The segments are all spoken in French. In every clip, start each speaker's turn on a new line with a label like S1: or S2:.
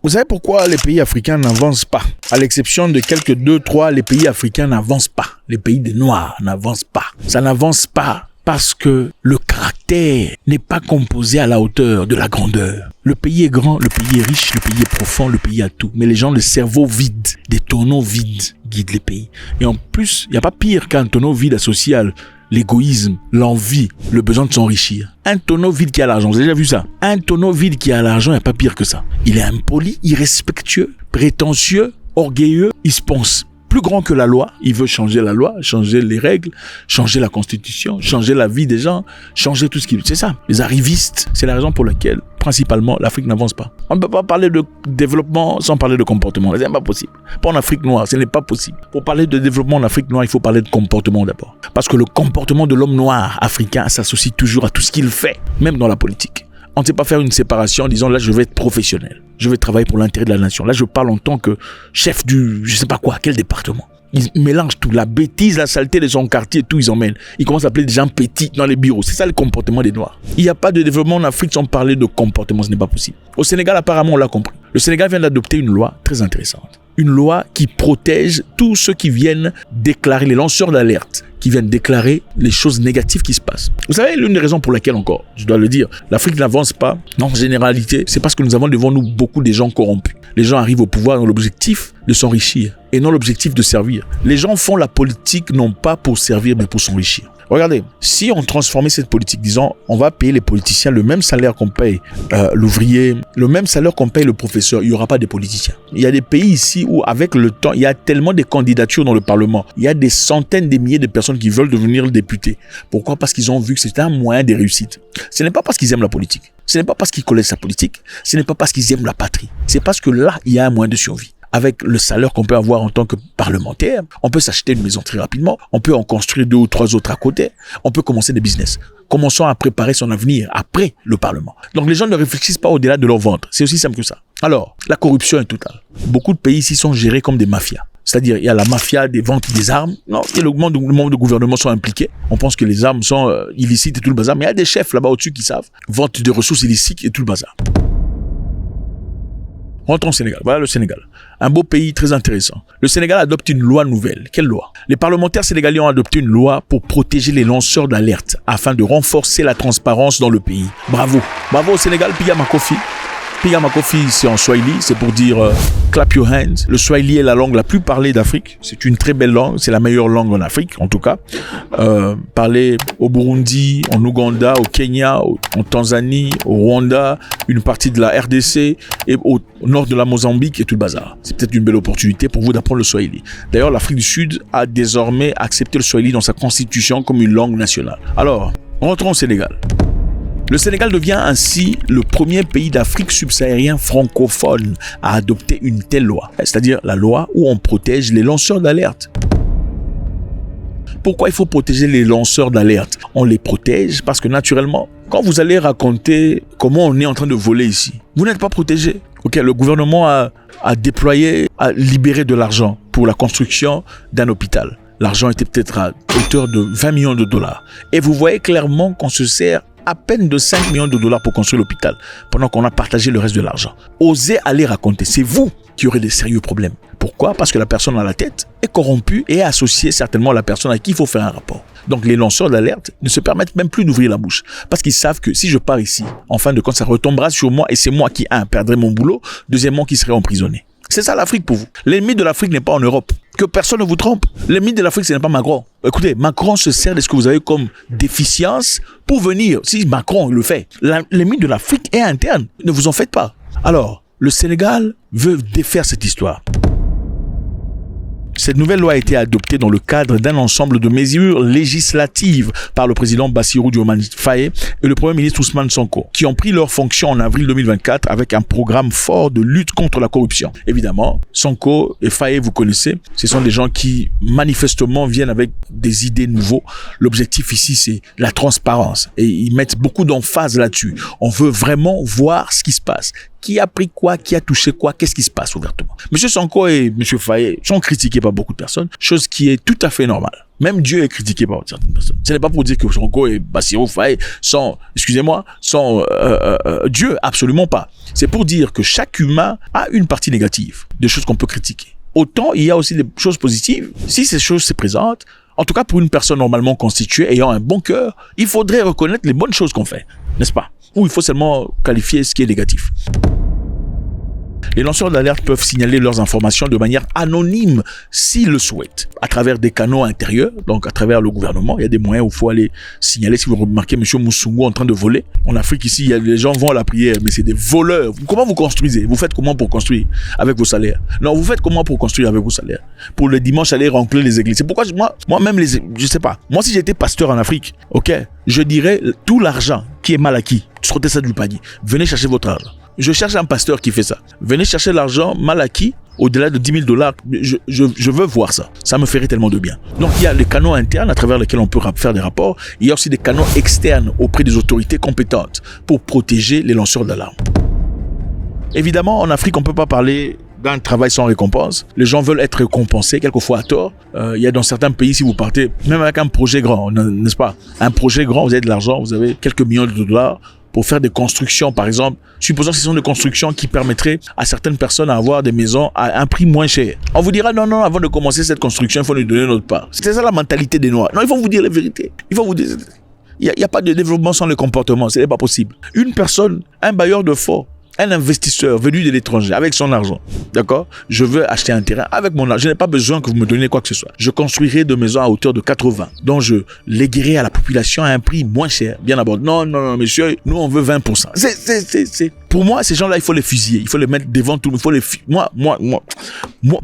S1: Vous savez pourquoi les pays africains n'avancent pas? À l'exception de quelques 2-3, les pays africains n'avancent pas. Les pays des Noirs n'avancent pas. Ça n'avance pas parce que le caractère n'est pas composé à la hauteur de la grandeur. Le pays est grand, le pays est riche, le pays est profond, le pays a tout. Mais les gens, le cerveau vide, des tonneaux vides guident les pays. Et en plus, il n'y a pas pire qu'un tonneau vide associé à l'égoïsme, l'envie, le besoin de s'enrichir. Un tonneau vide qui a l'argent, vous avez déjà vu ça? Un tonneau vide qui a l'argent, il n'y a pas pire que ça. Il est impoli, irrespectueux, prétentieux, orgueilleux, il se pense plus grand que la loi. Il veut changer la loi, changer les règles, changer la constitution, changer la vie des gens, changer tout ce qui... C'est ça, les arrivistes. C'est la raison pour laquelle, principalement, l'Afrique n'avance pas. On ne peut pas parler de développement sans parler de comportement. C'est pas possible. Pas en Afrique noire, ce n'est pas possible. Pour parler de développement en Afrique noire, il faut parler de comportement d'abord. Parce que le comportement de l'homme noir africain s'associe toujours à tout ce qu'il fait, même dans la politique. On ne sait pas faire une séparation en disant là je vais être professionnel, je vais travailler pour l'intérêt de la nation. Là je parle en tant que chef du je sais pas quoi, quel département. Ils mélangent tout, la bêtise, la saleté de son quartier, tout ils emmènent. Ils commencent à appeler des gens petits dans les bureaux. C'est ça le comportement des Noirs. Il n'y a pas de développement en Afrique sans parler de comportement, ce n'est pas possible. Au Sénégal apparemment on l'a compris. Le Sénégal vient d'adopter une loi très intéressante. Une loi qui protège tous ceux qui viennent déclarer, les lanceurs d'alerte, qui viennent déclarer les choses négatives qui se passent. Vous savez, l'une des raisons pour laquelle encore, je dois le dire, l'Afrique n'avance pas, en généralité, c'est parce que nous avons devant nous beaucoup de gens corrompus. Les gens arrivent au pouvoir dans l'objectif de s'enrichir et non l'objectif de servir. Les gens font la politique non pas pour servir, mais pour s'enrichir. Regardez, si on transformait cette politique, disons, on va payer les politiciens le même salaire qu'on paye l'ouvrier, le même salaire qu'on paye le professeur, il n'y aura pas de politiciens. Il y a des pays ici où, avec le temps, il y a tellement de candidatures dans le Parlement. Il y a des centaines de milliers de personnes qui veulent devenir députés. Pourquoi? Parce qu'ils ont vu que c'est un moyen de réussite. Ce n'est pas parce qu'ils aiment la politique. Ce n'est pas parce qu'ils connaissent la politique. Ce n'est pas parce qu'ils aiment la patrie. C'est parce que là, il y a un moyen de survie. Avec le salaire qu'on peut avoir en tant que parlementaire, on peut s'acheter une maison très rapidement, on peut en construire 2 ou 3 autres à côté, on peut commencer des business. Commençons à préparer son avenir après le Parlement. Donc les gens ne réfléchissent pas au-delà de leur ventre. C'est aussi simple que ça. Alors, la corruption est totale. Beaucoup de pays ici sont gérés comme des mafias. C'est-à-dire, il y a la mafia des ventes des armes. Non, et le monde de gouvernement sont impliqués. On pense que les armes sont illicites et tout le bazar. Mais il y a des chefs là-bas au-dessus qui savent. Vente de ressources illicites et tout le bazar. Rentrons au Sénégal. Voilà le Sénégal. Un beau pays très intéressant. Le Sénégal adopte une loi nouvelle. Quelle loi? Les parlementaires sénégalais ont adopté une loi pour protéger les lanceurs d'alerte afin de renforcer la transparence dans le pays. Bravo. Bravo au Sénégal, Piga Makofi. Piga Makofi, c'est en Swahili, c'est pour dire clap your hands. Le Swahili est la langue la plus parlée d'Afrique. C'est une très belle langue, c'est la meilleure langue en Afrique, en tout cas. Parlé au Burundi, en Ouganda, au Kenya, en Tanzanie, au Rwanda, une partie de la RDC et au nord de la Mozambique et tout le bazar. C'est peut-être une belle opportunité pour vous d'apprendre le Swahili. D'ailleurs, l'Afrique du Sud a désormais accepté le Swahili dans sa constitution comme une langue nationale. Alors, rentrons au Sénégal. Le Sénégal devient ainsi le premier pays d'Afrique subsaharienne francophone à adopter une telle loi, c'est-à-dire la loi où on protège les lanceurs d'alerte. Pourquoi il faut protéger les lanceurs d'alerte? On les protège parce que naturellement, quand vous allez raconter comment on est en train de voler ici, vous n'êtes pas protégé. Ok, le gouvernement a libéré de l'argent pour la construction d'un hôpital. L'argent était peut-être à hauteur de 20 millions de dollars. Et vous voyez clairement qu'on se sert à peine de 5 millions de dollars pour construire l'hôpital, pendant qu'on a partagé le reste de l'argent. Osez aller raconter, c'est vous qui aurez des sérieux problèmes. Pourquoi? Parce que la personne à la tête est corrompue et est associée certainement à la personne à qui il faut faire un rapport. Donc les lanceurs d'alerte ne se permettent même plus d'ouvrir la bouche, parce qu'ils savent que si je pars ici, en fin de compte, ça retombera sur moi et c'est moi qui, perdrai mon boulot, deuxièmement, qui serai emprisonné. C'est ça l'Afrique pour vous. L'ennemi de l'Afrique n'est pas en Europe. Que personne ne vous trompe. L'ennemi de l'Afrique, ce n'est pas Macron. Écoutez, Macron se sert de ce que vous avez comme déficience pour venir. Si Macron le fait, l'ennemi de l'Afrique est interne. Ne vous en faites pas. Alors, le Sénégal veut défaire cette histoire. Cette nouvelle loi a été adoptée dans le cadre d'un ensemble de mesures législatives par le président Bassirou Diomaye Faye et le premier ministre Ousmane Sonko, qui ont pris leurs fonctions en avril 2024 avec un programme fort de lutte contre la corruption. Évidemment, Sonko et Faye, vous connaissez, ce sont des gens qui manifestement viennent avec des idées nouveaux. L'objectif ici, c'est la transparence et ils mettent beaucoup d'emphase là-dessus. On veut vraiment voir ce qui se passe. Qui a pris quoi? Qui a touché quoi? Qu'est-ce qui se passe ouvertement? Monsieur Sonko et monsieur Faye sont critiqués par beaucoup de personnes, chose qui est tout à fait normale. Même Dieu est critiqué par certaines personnes. Ce n'est pas pour dire que Sonko et Bassirou Faye sont Dieu, absolument pas. C'est pour dire que chaque humain a une partie négative, des choses qu'on peut critiquer. Autant il y a aussi des choses positives. Si ces choses se présentent, en tout cas pour une personne normalement constituée, ayant un bon cœur, il faudrait reconnaître les bonnes choses qu'on fait, n'est-ce pas? Ou il faut seulement qualifier ce qui est négatif. Les lanceurs d'alerte peuvent signaler leurs informations de manière anonyme s'ils le souhaitent, à travers des canaux intérieurs, donc à travers le gouvernement. Il y a des moyens où il faut aller signaler. Si vous remarquez M. Moussoungo en train de voler, en Afrique ici, les gens vont à la prière, mais c'est des voleurs. Comment vous construisez? Vous faites comment pour construire avec vos salaires? Non, vous faites comment pour construire avec vos salaires? Pour le dimanche, aller remplir les églises. C'est pourquoi moi-même, je sais pas. Moi, si j'étais pasteur en Afrique, ok, je dirais tout l'argent qui est mal acquis, sortez ça du panier. Venez chercher votre argent. Je cherche un pasteur qui fait ça. Venez chercher l'argent mal acquis, au-delà de 10 000 $. Je veux voir ça. Ça me ferait tellement de bien. Donc, il y a les canaux internes à travers lesquels on peut faire des rapports. Il y a aussi des canaux externes auprès des autorités compétentes pour protéger les lanceurs d'alarme. Évidemment, en Afrique, on ne peut pas parler d'un travail sans récompense. Les gens veulent être récompensés, quelquefois à tort. Il y a dans certains pays, si vous partez, même avec un projet grand, n'est-ce pas? Un projet grand, vous avez de l'argent, vous avez quelques millions de dollars pour faire des constructions, par exemple. Supposons que ce sont des constructions qui permettraient à certaines personnes à avoir des maisons à un prix moins cher. On vous dira, non, avant de commencer cette construction, il faut nous donner notre part. C'est ça la mentalité des Noirs. Non, il faut vous dire la vérité. Il faut vous dire... Il n'y a pas de développement sans le comportement. Ce n'est pas possible. Une personne, un bailleur de fonds, un investisseur venu de l'étranger avec son argent, d'accord? Je veux acheter un terrain avec mon argent. Je n'ai pas besoin que vous me donniez quoi que ce soit. Je construirai des maisons à hauteur de 80, dont je léguerai à la population à un prix moins cher, bien abordable. Non, monsieur, nous on veut 20%. Pour moi, ces gens-là, il faut les fusiller. Il faut les mettre devant tout. Il faut les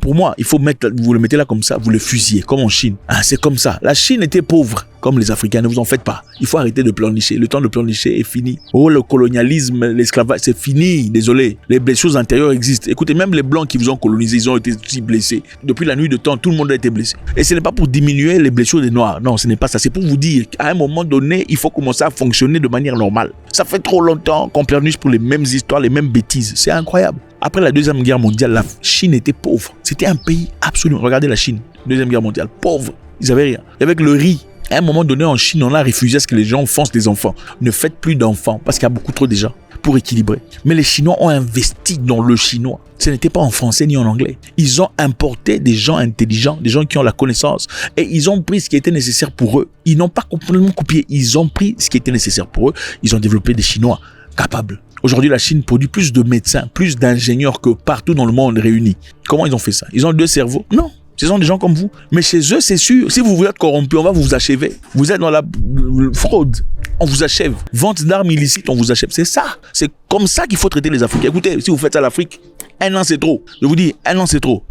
S1: pour moi, il faut mettre, vous le mettez là comme ça, vous le fusillez, comme en Chine. Ah, c'est comme ça. La Chine était pauvre, comme les Africains. Ne vous en faites pas. Il faut arrêter de pleurnicher. Le temps de pleurnicher est fini. Oh, le colonialisme, l'esclavage, c'est fini. Désolé. Les blessures antérieures existent. Écoutez, même les Blancs qui vous ont colonisé, ils ont été aussi blessés. Depuis la nuit de temps, tout le monde a été blessé. Et ce n'est pas pour diminuer les blessures des Noirs. Non, ce n'est pas ça. C'est pour vous dire qu'à un moment donné, il faut commencer à fonctionner de manière normale. Ça fait trop longtemps qu'on pleurniche pour les mêmes histoires, les mêmes bêtises. C'est incroyable. Après la Deuxième Guerre mondiale, la Chine était pauvre. C'était un pays absolument... Regardez la Chine, Deuxième Guerre mondiale, pauvre. Ils n'avaient rien. Avec le riz, à un moment donné en Chine, on a refusé à ce que les gens fassent des enfants. Ne faites plus d'enfants parce qu'il y a beaucoup trop de gens pour équilibrer. Mais les Chinois ont investi dans le chinois. Ce n'était pas en français ni en anglais. Ils ont importé des gens intelligents, des gens qui ont la connaissance. Et ils ont pris ce qui était nécessaire pour eux. Ils n'ont pas complètement copié. Ils ont pris ce qui était nécessaire pour eux. Ils ont développé des Chinois capables. Aujourd'hui, la Chine produit plus de médecins, plus d'ingénieurs que partout dans le monde réunis. Comment ils ont fait ça? Ils ont 2 cerveaux? Non. Ce sont des gens comme vous. Mais chez eux, c'est sûr, si vous êtes corrompu, on va vous achever. Vous êtes dans la fraude, on vous achève. Vente d'armes illicites, on vous achève. C'est ça. C'est comme ça qu'il faut traiter les Africains. Écoutez, si vous faites ça à l'Afrique, 1 an c'est trop. Je vous dis, 1 an c'est trop.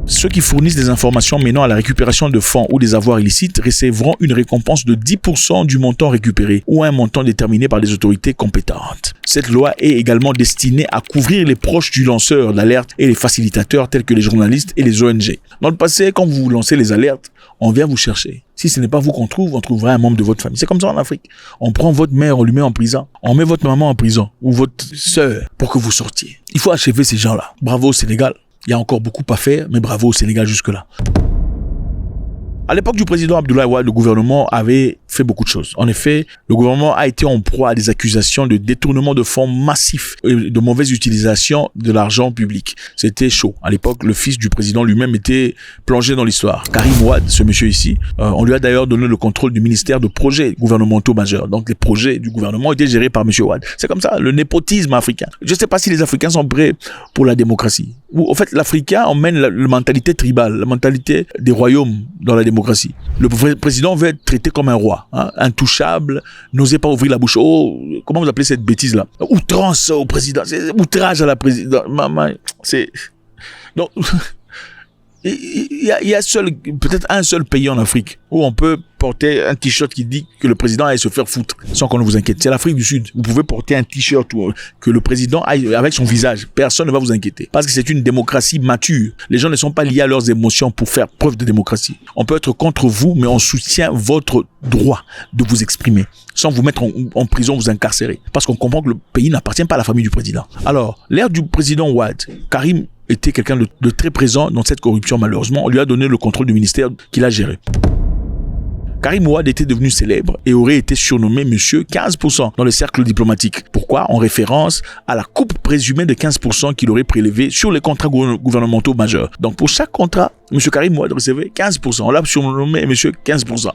S1: Ceux qui fournissent des informations menant à la récupération de fonds ou des avoirs illicites recevront une récompense de 10% du montant récupéré ou un montant déterminé par les autorités compétentes. Cette loi est également destinée à couvrir les proches du lanceur d'alerte et les facilitateurs tels que les journalistes et les ONG. Dans le passé, quand vous lancez les alertes, on vient vous chercher. Si ce n'est pas vous qu'on trouve, on trouvera un membre de votre famille. C'est comme ça en Afrique. On prend votre mère, on lui met en prison. On met votre maman en prison ou votre sœur pour que vous sortiez. Il faut achever ces gens-là. Bravo au Sénégal. Il y a encore beaucoup à faire, mais bravo au Sénégal jusque-là. À l'époque du président Abdoulaye Wade, le gouvernement avait fait beaucoup de choses. En effet, le gouvernement a été en proie à des accusations de détournement de fonds massifs et de mauvaise utilisation de l'argent public. C'était chaud. À l'époque, le fils du président lui-même était plongé dans l'histoire. Karim Wade, ce monsieur ici, on lui a d'ailleurs donné le contrôle du ministère de projets gouvernementaux majeurs. Donc les projets du gouvernement étaient gérés par monsieur Wade. C'est comme ça, le népotisme africain. Je ne sais pas si les Africains sont prêts pour la démocratie. Ou, en fait, l'Africain emmène la mentalité tribale, la mentalité des royaumes dans la démocratie. Le président veut être traité comme un roi, hein, intouchable, n'osez pas ouvrir la bouche. Oh, comment vous appelez cette bêtise-là? Outrance au président, c'est outrage à la présidente. Maman, c'est... Donc, Il y a peut-être un seul pays en Afrique où on peut porter un t-shirt qui dit que le président aille se faire foutre sans qu'on ne vous inquiète. C'est l'Afrique du Sud. Vous pouvez porter un t-shirt que le président aille avec son visage. Personne ne va vous inquiéter. Parce que c'est une démocratie mature. Les gens ne sont pas liés à leurs émotions pour faire preuve de démocratie. On peut être contre vous, mais on soutient votre droit de vous exprimer sans vous mettre en prison, vous incarcérer. Parce qu'on comprend que le pays n'appartient pas à la famille du président. Alors, l'ère du président Wade, Karim était quelqu'un de très présent dans cette corruption, malheureusement. On lui a donné le contrôle du ministère qu'il a géré. Karim Wade était devenu célèbre et aurait été surnommé Monsieur 15% dans le cercle diplomatique. Pourquoi? En référence à la coupe présumée de 15% qu'il aurait prélevé sur les contrats gouvernementaux majeurs. Donc pour chaque contrat, Monsieur Karim Wade recevait 15%. On l'a surnommé Monsieur 15%.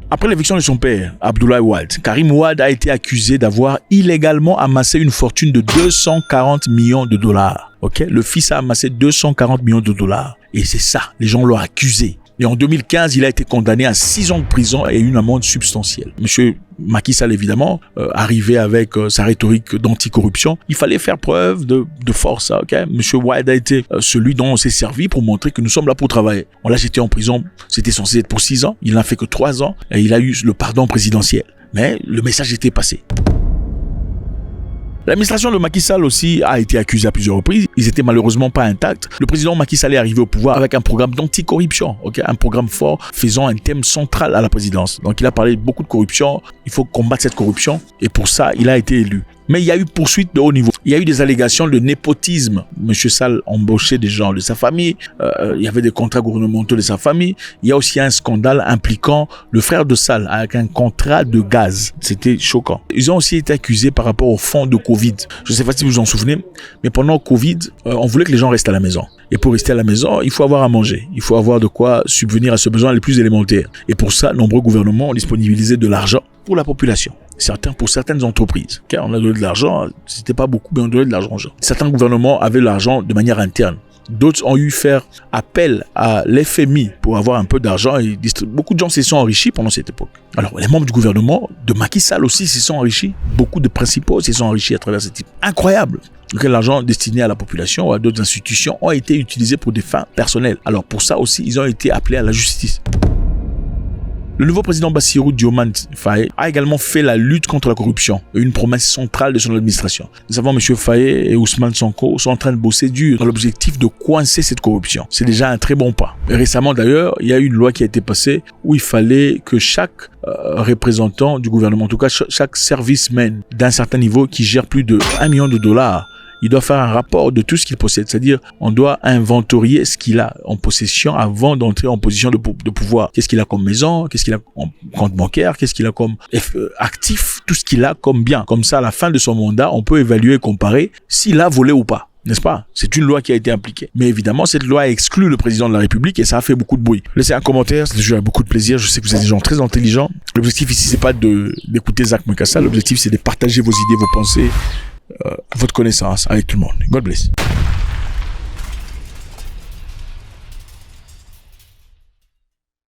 S1: Après l'éviction de son père, Abdoulaye Wade, Karim Wade a été accusé d'avoir illégalement amassé une fortune de 240 millions de dollars. Ok? Le fils a amassé 240 millions de dollars. Et c'est ça, les gens l'ont accusé. Et en 2015, il a été condamné à 6 ans de prison et une amende substantielle. Monsieur Macky Sall, évidemment, arrivé avec sa rhétorique d'anticorruption, il fallait faire preuve de force. Ok? Monsieur Wade a été celui dont on s'est servi pour montrer que nous sommes là pour travailler. On l'a jeté en prison, c'était censé être pour 6 ans, il n'a fait que 3 ans et il a eu le pardon présidentiel. Mais le message était passé. L'administration de Macky Sall aussi a été accusée à plusieurs reprises. Ils étaient malheureusement pas intacts. Le président Macky Sall est arrivé au pouvoir avec un programme d'anticorruption, un programme fort faisant un thème central à la présidence. Donc il a parlé beaucoup de corruption. Il faut combattre cette corruption et pour ça, il a été élu. Mais il y a eu poursuite de haut niveau. Il y a eu des allégations de népotisme. Monsieur Sall embauchait des gens de sa famille. Il y avait des contrats gouvernementaux de sa famille. Il y a aussi un scandale impliquant le frère de Sall avec un contrat de gaz. C'était choquant. Ils ont aussi été accusés par rapport au fonds de Covid. Je ne sais pas si vous vous en souvenez, mais pendant Covid, on voulait que les gens restent à la maison. Et pour rester à la maison, il faut avoir à manger. Il faut avoir de quoi subvenir à ce besoin les plus élémentaires. Et pour ça, nombreux gouvernements ont disponibilisé de l'argent pour la population. Pour certaines entreprises. Car on a donné de l'argent, c'était pas beaucoup, mais on donnait de l'argent aux gens. Certains gouvernements avaient l'argent de manière interne. D'autres ont eu faire appel à l'FMI pour avoir un peu d'argent et beaucoup de gens se sont enrichis pendant cette époque. Alors, les membres du gouvernement de Macky Sall aussi se sont enrichis. Beaucoup de principaux se sont enrichis à travers ce type. Incroyable! Que l'argent destiné à la population ou à d'autres institutions ont été utilisés pour des fins personnelles. Alors, pour ça aussi, ils ont été appelés à la justice. Le nouveau président Bassirou Diomaye Faye a également fait la lutte contre la corruption, une promesse centrale de son administration. Nous savons M. Faye et Ousmane Sonko sont en train de bosser dur dans l'objectif de coincer cette corruption. C'est déjà un très bon pas. Et récemment d'ailleurs, il y a eu une loi qui a été passée où il fallait que chaque représentant du gouvernement, en tout cas chaque serviceman d'un certain niveau qui gère plus de 1 million de dollars, il doit faire un rapport de tout ce qu'il possède. C'est-à-dire, on doit inventorier ce qu'il a en possession avant d'entrer en position de pouvoir. Qu'est-ce qu'il a comme maison? Qu'est-ce qu'il a comme compte bancaire? Qu'est-ce qu'il a comme actif? Tout ce qu'il a comme bien. Comme ça, à la fin de son mandat, on peut évaluer et comparer s'il a volé ou pas. N'est-ce pas? C'est une loi qui a été appliquée. Mais évidemment, cette loi exclut le président de la République et ça a fait beaucoup de bruit. Laissez un commentaire, c'est toujours beaucoup de plaisir. Je sais que vous êtes des gens très intelligents. L'objectif ici, c'est pas d'écouter Zach Mekassa. L'objectif, c'est de partager vos idées, vos pensées, votre connaissance avec tout le monde. God bless.